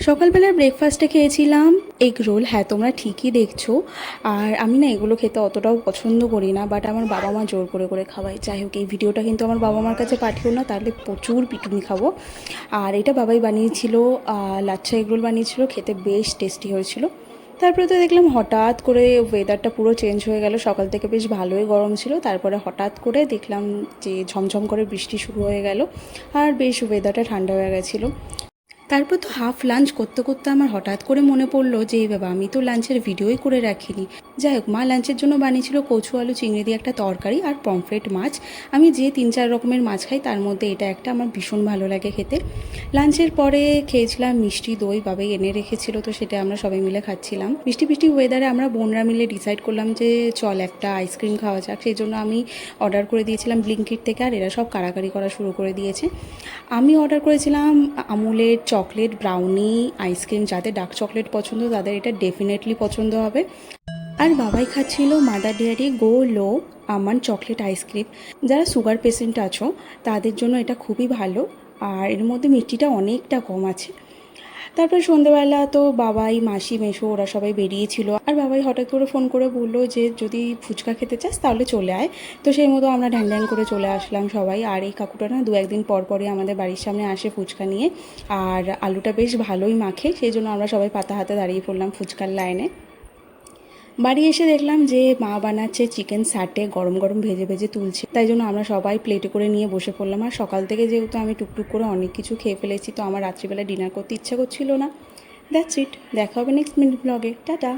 সকালবেলার ব্রেকফাস্টে খেয়েছিলাম এগ রোল। হ্যাঁ, তোমরা ঠিকই দেখছো। আর আমি না এগুলো খেতে অতটাও পছন্দ করি না, বাট আমার বাবা মা জোর করে করে খাওয়ায়। যাই হোক, এই ভিডিওটা কিন্তু আমার বাবা মার কাছে পাঠিও না, তাহলে প্রচুর পিটুনি খাবো। আর এটা বাবাই বানিয়েছিল, লাচ্ছা এগ রোল বানিয়েছিল, খেতে বেশ টেস্টি হয়েছিল। তারপরে তো দেখলাম হঠাৎ করে ওয়েদারটা পুরো চেঞ্জ হয়ে গেল। সকাল থেকে বেশ ভালোই গরম ছিল, তারপরে হঠাৎ করে দেখলাম যে ঝমঝম করে বৃষ্টি শুরু হয়ে গেল, আর বেশ ওয়েদারটা ঠান্ডা হয়ে গেছিলো। তারপর তো হাফ লাঞ্চ করতে করতে আমার হঠাৎ করে মনে পড়লো যে এই বাবা, আমি তো লাঞ্চের ভিডিওই করে রাখিনি। যাই হোক, মা লাঞ্চের জন্য বানিয়েছিল কচু আলু চিংড়ি দিয়ে একটা তরকারি আর পমফ্রেট মাছ। আমি যে 3-4 রকমের মাছ খাই তার মধ্যে এটা একটা আমার ভীষণ ভালো লাগে খেতে। লাঞ্চের পরে খেয়েছিলাম মিষ্টি দই, বাবাই এনে রেখেছিল, তো সেটা আমরা সবাই মিলে খাচ্ছিলাম। বৃষ্টি বৃষ্টি ওয়েদারে আমরা বোনরা মিলে ডিসাইড করলাম যে চল একটা আইসক্রিম খাওয়া যাক। সেই জন্য আমি অর্ডার করে দিয়েছিলাম ব্লিঙ্কিট থেকে, আর এরা সব কাড়াকাড়ি করা শুরু করে দিয়েছে। আমি অর্ডার করেছিলাম আমুলের চকলেট ব্রাউনি আইসক্রিম। যাদের ডার্ক চকলেট পছন্দ তাদের এটা ডেফিনেটলি পছন্দ হবে। আর বাবাই খাচ্ছিল মাদার ডেয়ারি গো লো আমন্ড চকলেট আইসক্রিম। যারা সুগার পেশেন্ট আছো তাদের জন্য এটা খুবই ভালো, আর এর মধ্যে মিষ্টিটা অনেকটা কম আছে। তারপর সন্ধ্যেবেলা তো বাবাই মাসি মেশো ওরা সবাই বেরিয়েছিল, আর বাবাই হঠাৎ করে ফোন করে বললো যে যদি ফুচকা খেতে চাস তাহলে চলে আয়। তো সেই মতো আমরা ঢ্যাং ঢ্যাং করে চলে আসলাম সবাই। আর এই কাকুটা না 2-1 দিন পর পরই আমাদের বাড়ির সামনে আসে ফুচকা নিয়ে, আর আলুটা বেশ ভালোই মাখে, সেই জন্য আমরা সবাই পাতা হাতে দাঁড়িয়ে পড়লাম ফুচকার লাইনে। বাড়ি এসে দেখলাম যে মা বানাচ্ছে চিকেন স্যাটে, গরম গরম ভেজে ভেজে তুলছে, তাই জন্য আমরা সবাই প্লেটে করে নিয়ে বসে পড়লাম। আর সকাল থেকে যেহেতু আমি টুকটুক করে অনেক কিছু খেয়ে ফেলেছি, তো আমার রাত্রিবেলা ডিনার করতে ইচ্ছা করছিল না। That's it. দেখা হবে নেক্সট মিনিট ব্লগে। টাটা।